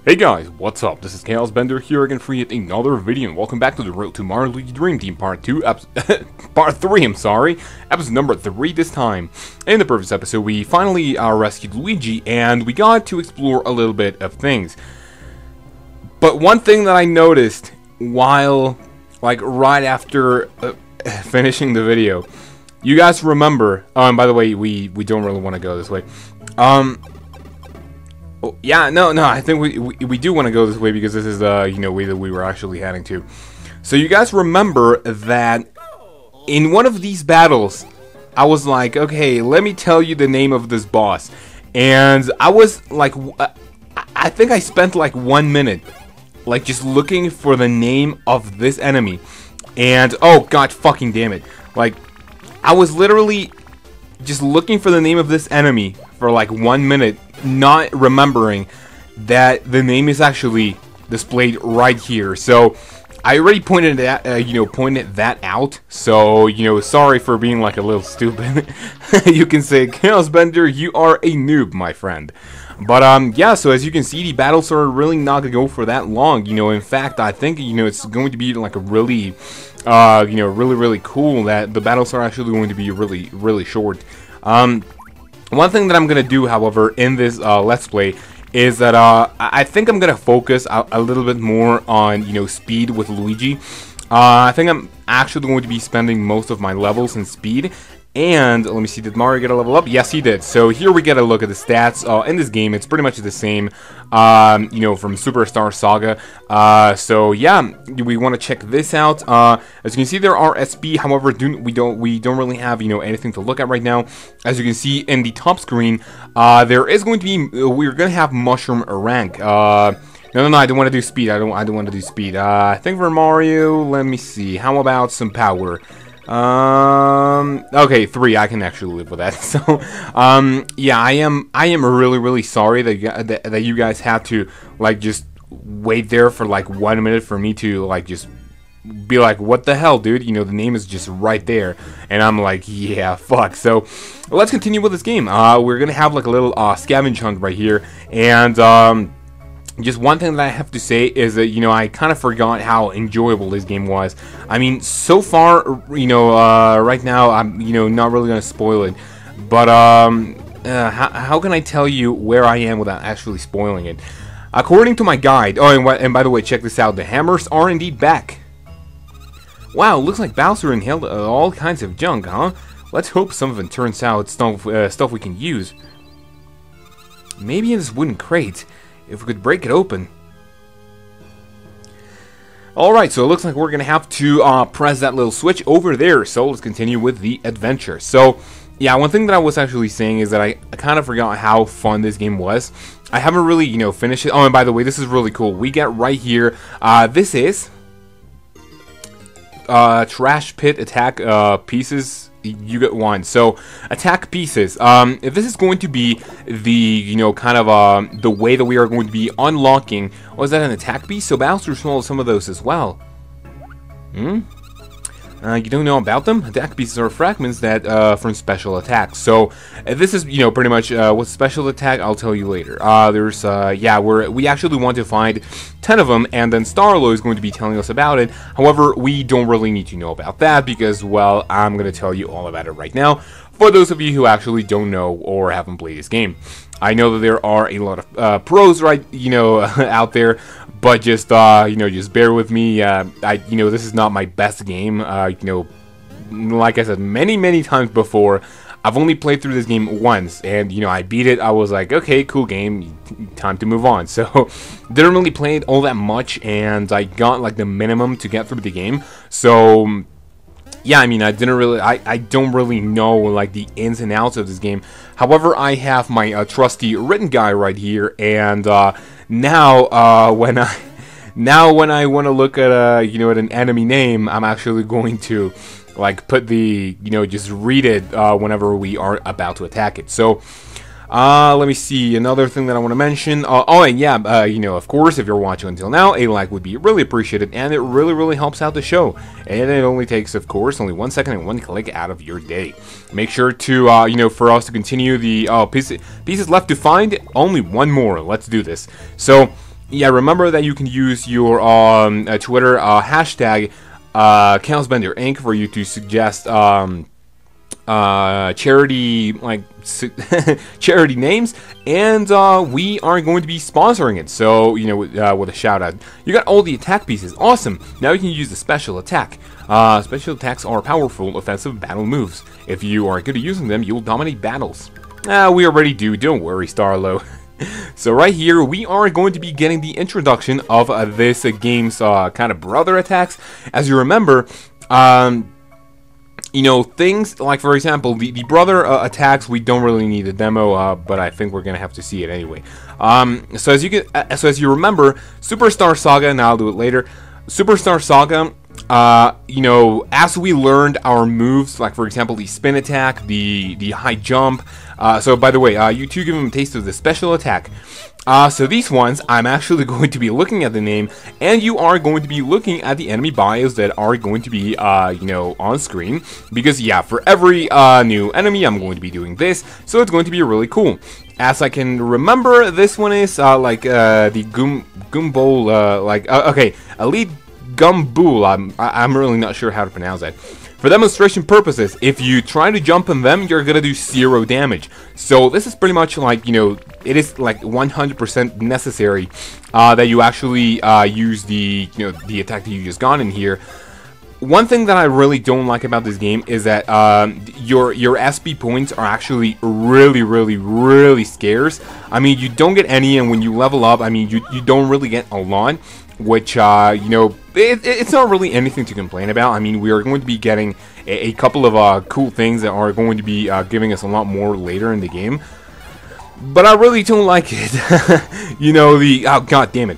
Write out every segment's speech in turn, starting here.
Hey guys, what's up? This is Kaozbender here again for yet another video, and welcome back to the Road to Mario Luigi Dream Team Part 3, I'm sorry, episode number 3 this time. In the previous episode, we finally rescued Luigi, and we got to explore a little bit of things. But one thing that I noticed while, right after finishing the video, you guys remember, and by the way, we don't really want to go this way, yeah, no, I think we do want to go this way because this is the, way that we were actually heading to. So you guys remember that in one of these battles, I was like, okay, let me tell you the name of this boss. And I was like, I think I spent like 1 minute, just looking for the name of this enemy. And, oh god fucking damn it. I was literally just looking for the name of this enemy for like 1 minute, not remembering that the name is actually displayed right here. So I already pointed that out. So sorry for being like a little stupid. You can say, Kaozbender, you are a noob, my friend. But yeah, so as you can see, the battles are really not gonna go for that long. In fact, I think it's going to be like a really really cool that the battles are actually going to be really short. One thing that I'm going to do, however, in this Let's Play is that I think I'm going to focus a little bit more on, speed with Luigi. I think I'm actually going to be spending most of my levels in speed. And, let me see, did Mario get a level up? Yes, he did. So here we get a look at the stats. In this game, it's pretty much the same, from Superstar Saga. So yeah, we want to check this out. As you can see, there are SP. However, we don't really have, anything to look at right now. As you can see in the top screen, there is going to be, we're going to have Mushroom rank. No, I don't want to do speed. I don't want to do speed. I think for Mario, let me see. How about some power? Okay, 3, I can actually live with that. So, yeah, I am really sorry that you guys had to, just wait there for, 1 minute for me to, just be like, what the hell, dude? The name is just right there. And I'm like, yeah, fuck. So, let's continue with this game. We're gonna have, a little, scavenge hunt right here. And, just one thing that I have to say is that, I kind of forgot how enjoyable this game was. I mean, so far, right now, I'm, not really going to spoil it. But, how can I tell you where I am without actually spoiling it? According to my guide, and by the way, check this out. The hammers are indeed back. Wow, looks like Bowser inhaled all kinds of junk, huh? Let's hope some of it turns out stuff we can use. Maybe in this wooden crate. If we could break it open. Alright, so it looks like we're going to have to press that little switch over there. So let's continue with the adventure. So, yeah, one thing that I was actually saying is that I kind of forgot how fun this game was. I haven't really, finished it. Oh, and by the way, this is really cool. We get right here. This is trash pit attack pieces. You get 1. So, attack pieces. If this is going to be the, kind of, the way that we are going to be unlocking... Oh, is that an attack piece? So Bowser swallowed some of those as well. You don't know about them? Attack pieces are fragments that, from special attacks. So, this is, pretty much, what's special attack, I'll tell you later. Yeah, we actually want to find 10 of them, and then Starlo is going to be telling us about it. However, we don't really need to know about that, because, well, I'm going to tell you all about it right now, for those of you who actually don't know or haven't played this game. I know that there are a lot of, pros, right, out there, but just, just bear with me. This is not my best game. Like I said many times before, I've only played through this game once, and, I beat it. I was like, okay, cool game, time to move on. So, didn't really play it all that much, and I got, the minimum to get through the game. So, yeah, I mean, I don't really know, the ins and outs of this game. However, I have my trusty written guide right here, and, now, when I want to look at, at an enemy name, I'm actually going to, put the, just read it, whenever we are about to attack it. So, let me see, another thing that I want to mention, and yeah, of course, if you're watching until now, a like would be really appreciated, and it really helps out the show, and it only takes, of course, only 1 second and 1 click out of your day. Make sure to, for us to continue the, pieces left to find, only 1 more, let's do this. So, yeah, remember that you can use your Twitter hashtag kaozbender Inc. for you to suggest charity charity names, and we are going to be sponsoring it. So with a shout out, you got all the attack pieces. Awesome. Now you can use the special attack. Special attacks are powerful offensive battle moves. If you are good at using them, you will dominate battles. We already do. Don't worry, Starlo. So right here, we are going to be getting the introduction of this game's kind of brother attacks. As you remember, things like, for example, the brother attacks, we don't really need a demo, but I think we're gonna have to see it anyway. So as you remember, Superstar Saga, and I'll do it later. Superstar Saga, as we learned our moves, like for example the spin attack, the high jump. So by the way, you two give them a taste of the special attack. So these ones, I'm actually going to be looking at the name, and you are going to be looking at the enemy bios that are going to be, on screen. Because, yeah, for every new enemy, I'm going to be doing this, so it's going to be really cool. As I can remember, this one is, the Gumball, okay, Elite Gumball. I'm really not sure how to pronounce that. For demonstration purposes, if you try to jump on them, you're gonna do 0 damage. So this is pretty much like, it is like 100% necessary that you actually use the attack that you just got in here. One thing that I really don't like about this game is that your SP points are actually really scarce. I mean, you don't get any, and when you level up, I mean, you don't really get a lot. Which, it's not really anything to complain about. I mean, we are going to be getting a couple of cool things that are going to be giving us a lot more later in the game. But I really don't like it. Oh, god damn it.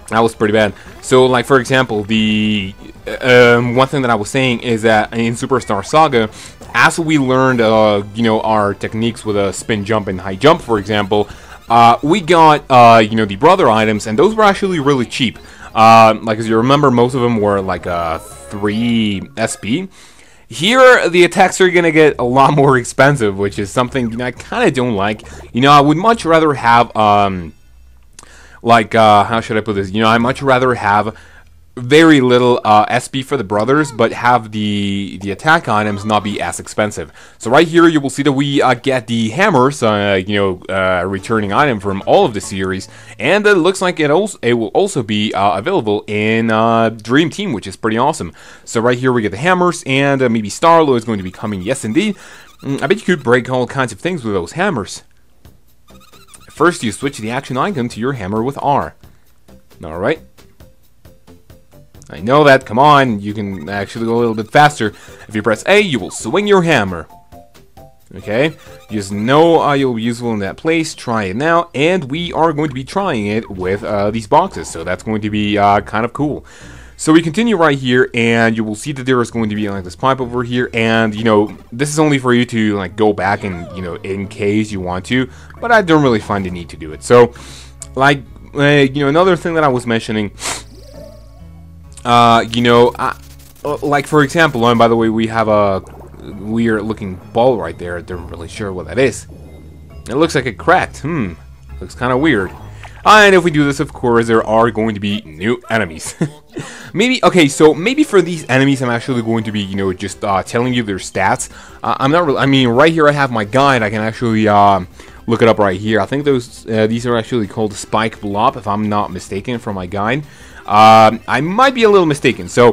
That was pretty bad. So, like, for example, the one thing that I was saying is that in Superstar Saga, as we learned, our techniques with a spin jump and high jump, for example, we got, the brother items, and those were actually really cheap. Like, as you remember, most of them were, like, 3 SP. Here, the attacks are gonna get a lot more expensive, which is something I kind of don't like. I would much rather have, how should I put this? I'd much rather have very little SP for the brothers, but have the attack items not be as expensive. So right here you will see that we get the hammers, a returning item from all of the series, and it looks like it will also be available in Dream Team, which is pretty awesome. So right here we get the hammers, and maybe Starlo is going to be coming. Yes, indeed. I bet you could break all kinds of things with those hammers. First, you switch the action icon to your hammer with R. Alright. I know that, come on, you can actually go a little bit faster. If you press A, you will swing your hammer. Okay, you just know you'll be useful in that place. Try it now, and we are going to be trying it with these boxes, so that's going to be kind of cool. So we continue right here, and you will see that there is going to be like this pipe over here, and this is only for you to like go back and in case you want to, but I don't really find the need to do it. So like another thing that I was mentioning, like for example, and by the way, we have a weird looking ball right there. I don't really sure what that is. It looks like it cracked. Looks kind of weird. And if we do this, of course, there are going to be new enemies. maybe for these enemies, I'm actually going to be, just telling you their stats. I'm not really, I mean, right here I have my guide. I can actually look it up right here. I think these are actually called Spike Blob, if I'm not mistaken, from my guide. I might be a little mistaken. So,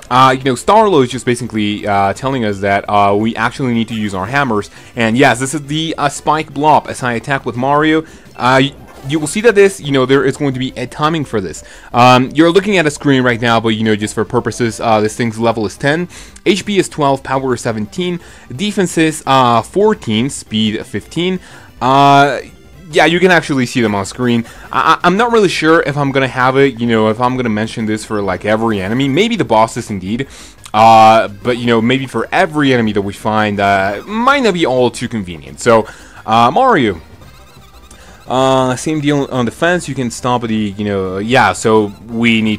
Starlo is just basically telling us that we actually need to use our hammers. And yes, this is the Spike Blob. As I attack with Mario, you will see that this, there is going to be a timing for this. You're looking at a screen right now, but just for purposes, this thing's level is 10, HP is 12, power is 17, defense is 14, speed 15. Yeah, you can actually see them on screen. I'm not really sure if I'm gonna have it, if I'm gonna mention this for like every enemy. Maybe the bosses indeed. But maybe for every enemy that we find, might not be all too convenient. So, Mario. Same deal on defense. You can stop the, yeah, so we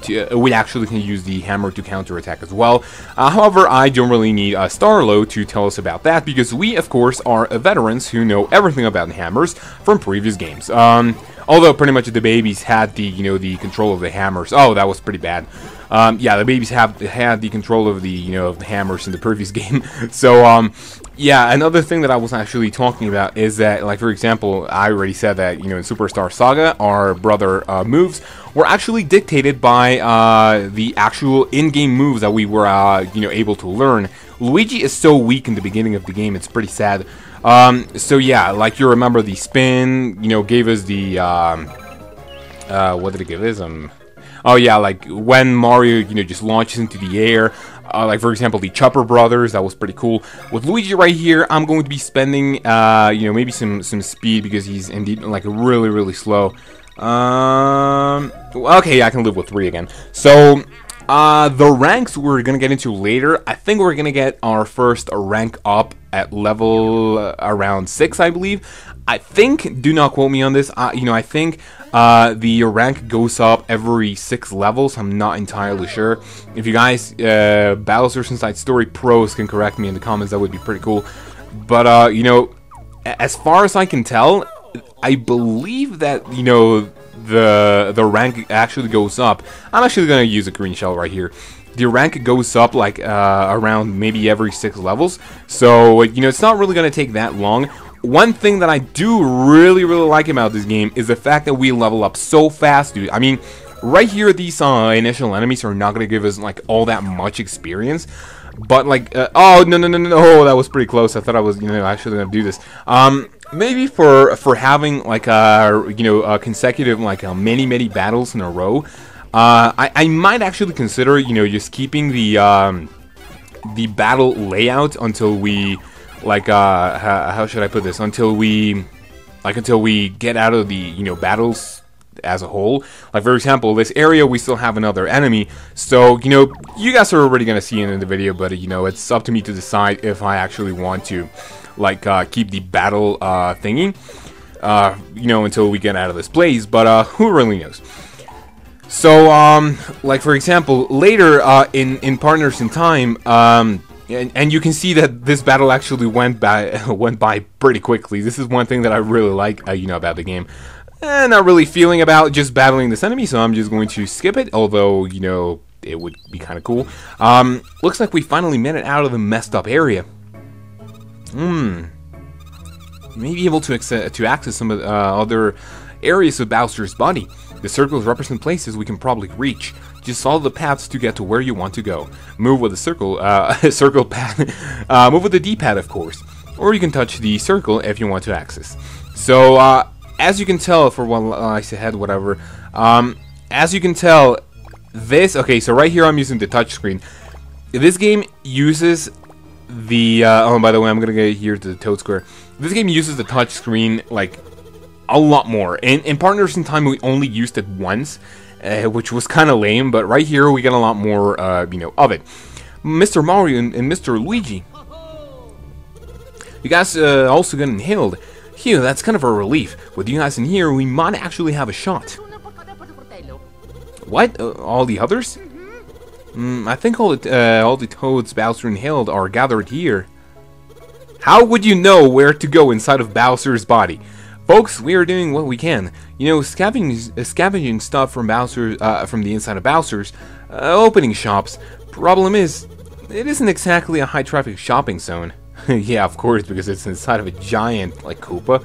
actually can use the hammer to counter attack as well. However, I don't really need Starlo to tell us about that, because we, of course, are veterans who know everything about hammers from previous games. Although pretty much the babies had the, you know, the control of the hammers. Oh, that was pretty bad. Yeah, the babies had the control of the, you know, of the hammers in the previous game. So, yeah, another thing that I was actually talking about is that, like, for example, I already said that, you know, in Superstar Saga, our brother moves were actually dictated by the actual in-game moves that we were, you know, able to learn. Luigi is so weak in the beginning of the game, it's pretty sad. So yeah, like you remember the spin, you know, gave us the, what did it give us? Oh yeah, like when Mario, you know, just launches into the air, like for example, the Chopper Brothers, that was pretty cool. With Luigi right here, I'm going to be spending, you know, maybe some speed because he's indeed like really, really slow. Okay, I can live with 3 again. So, the ranks we're gonna get into later. I think we're gonna get our first rank up at level around 6, I believe. I think, do not quote me on this, you know, I think the rank goes up every 6 levels. I'm not entirely sure. If you guys, Bowser's Inside Story pros can correct me in the comments, that would be pretty cool. But, you know, as far as I can tell, I believe that, you know, the rank actually goes up. I'm actually going to use a green shell right here. The rank goes up like around maybe every 6 levels. So, you know, it's not really going to take that long. One thing that I do really like about this game is the fact that we level up so fast, dude. I mean, right here, these initial enemies are not going to give us like all that much experience. But like, oh, no, that was pretty close. I thought I was, you know, actually going to do this. Maybe for having like you know, consecutive like many battles in a row, I might actually consider, you know, just keeping the battle layout until we like how should I put this, until we get out of the, you know, battles as a whole. Like for example, this area we still have another enemy, so you know, you guys are already gonna see it in the video, but you know, it's up to me to decide if I actually want to like keep the battle thingy, you know, until we get out of this place. But who really knows? So like for example, later in Partners in Time, and you can see that this battle actually went by pretty quickly. This is one thing that I really like, you know, about the game. Not really feeling about just battling this enemy, so I'm just going to skip it, although, you know, it would be kind of cool. Looks like we finally made it out of the messed up area. May be able to access some of other areas of Bowser's body. The circles represent places we can probably reach. Just follow the paths to get to where you want to go. Move with the circle, circle path. Move with the D-pad, of course. Or you can touch the circle if you want to access. So, as you can tell, for one I said whatever, as you can tell, this, okay, so right here I'm using the touchscreen. This game uses the, oh, by the way, I'm gonna get here to the Toad Square. This game uses the touchscreen, like, a lot more. In Partners in Time, we only used it once, which was kind of lame, but right here we get a lot more, you know, of it. Mr. Mario and Mr. Luigi. You guys also got inhaled. Phew, that's kind of a relief. With you guys in here, we might actually have a shot. What? All the others? I think all the toads Bowser inhaled are gathered here. How would you know where to go inside of Bowser's body? Folks, we are doing what we can. You know, scavenging stuff from Bowser, from the inside of Bowser's, opening shops. Problem is, it isn't exactly a high-traffic shopping zone. Yeah, of course, because it's inside of a giant, like, Koopa.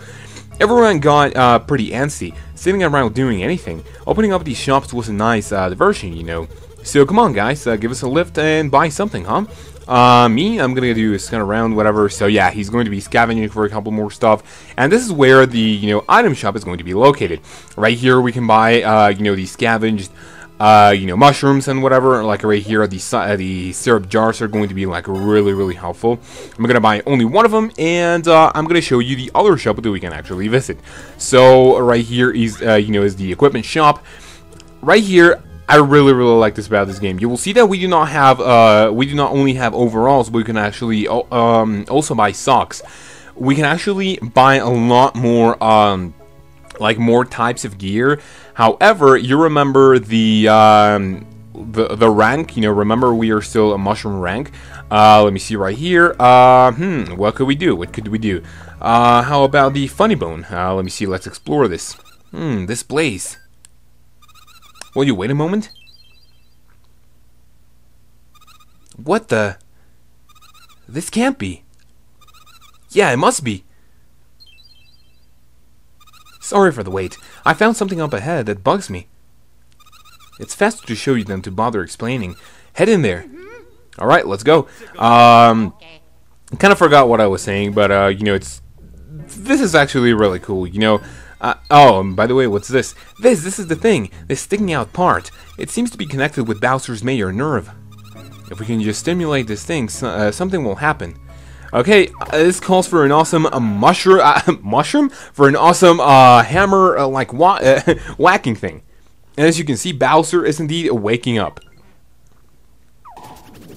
Everyone got pretty antsy, sitting around doing anything. Opening up these shops was a nice diversion, you know. So come on, guys, give us a lift and buy something, huh? Me, I'm gonna do is kind of around whatever. So yeah, he's going to be scavenging for a couple more stuff, and this is where the, you know, item shop is going to be located. Right here, we can buy, you know, these scavenged, you know, mushrooms and whatever. Like right here, the syrup jars are going to be like really helpful. I'm gonna buy only one of them, and I'm gonna show you the other shop that we can actually visit. So right here is, you know, is the equipment shop. Right here, I really like this about this game. You will see that we do not have, we do not only have overalls, but we can actually also buy socks. We can actually buy a lot more, like more types of gear. However, you remember the rank. You know, remember we are still a mushroom rank. Let me see right here. What could we do? What could we do? How about the funny bone? Let me see. Let's explore this. This place. Will you wait a moment? What the? This can't be. Yeah, it must be. Sorry for the wait. I found something up ahead that bugs me. It's faster to show you than to bother explaining. Head in there. Alright, let's go. Kind of forgot what I was saying, but, you know, this is actually really cool, you know. Oh, and by the way, what's this? This is the thing. This sticking out part. It seems to be connected with Bowser's major nerve. If we can just stimulate this thing, something will happen. Okay, this calls for an awesome mushroom? For an awesome hammer, like whacking thing. And as you can see, Bowser is indeed waking up.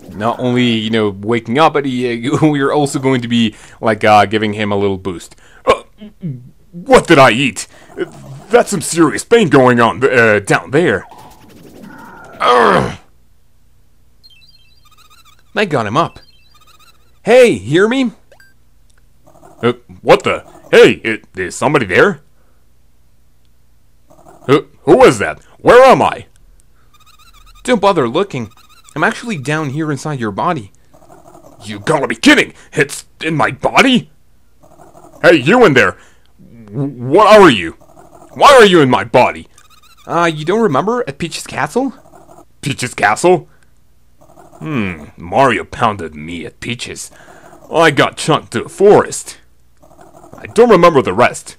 Not only, you know, waking up, but we are also going to be, like, giving him a little boost. What did I eat? That's some serious pain going on down there. That got him up. Hey, hear me? What the? Hey, is somebody there? Who is that? Where am I? Don't bother looking. I'm actually down here inside your body. You gotta be kidding! It's in my body? Hey, you in there! What are you? Why are you in my body? You don't remember at Peach's castle? Peach's castle? Mario pounded me at Peach's. I got chunked to the forest. I don't remember the rest.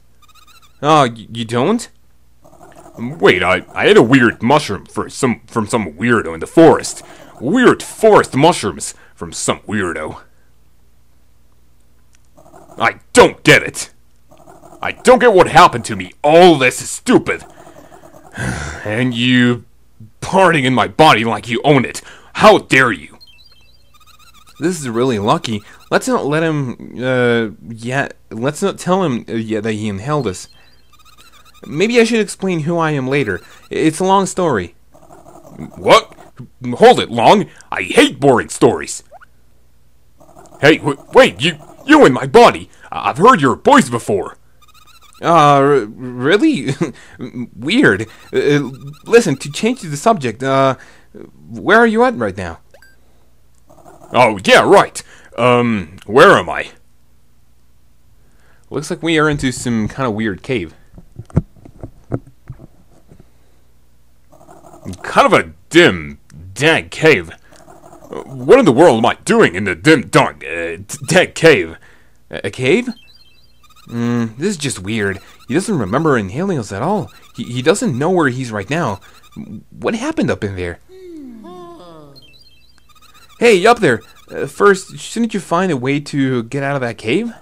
You don't? Wait, I ate a weird mushroom from some weirdo in the forest. Weird forest mushrooms from some weirdo. I don't get it. I don't get what happened to me. All this is stupid. And you partying in my body like you own it. How dare you? This is really lucky. Let's not let him, let's not tell him that he inhaled us. Maybe I should explain who I am later. It's a long story. What? Hold it, Long. I hate boring stories. Hey, wait, you in my body. I've heard your voice before. Really? Weird. Listen, to change the subject, where are you at right now? Oh, yeah, right. Where am I? Looks like we are into some kind of weird cave. Kind of a dim, dank cave. What in the world am I doing in the dim, dark, dank cave? A cave? This is just weird. He doesn't remember inhaling us at all. He doesn't know where he's right now. What happened up in there? Hey, up there! First, shouldn't you find a way to get out of that cave?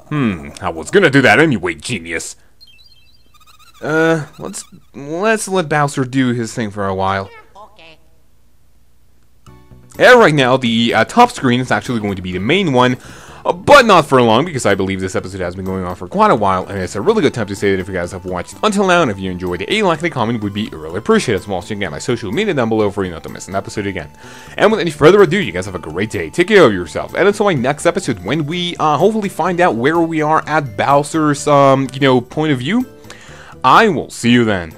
I was gonna do that anyway, genius. Let's let Bowser do his thing for a while. Okay. And right now, the top screen is actually going to be the main one, but not for long, because I believe this episode has been going on for quite a while, and it's a really good time to say that if you guys have watched until now, and if you enjoyed, a like and a comment would be really appreciated. As well, so you can get my social media down below for you not to miss an episode again. And with any further ado, you guys have a great day, take care of yourself, and until my next episode, when we hopefully find out where we are at Bowser's, point of view, I will see you then.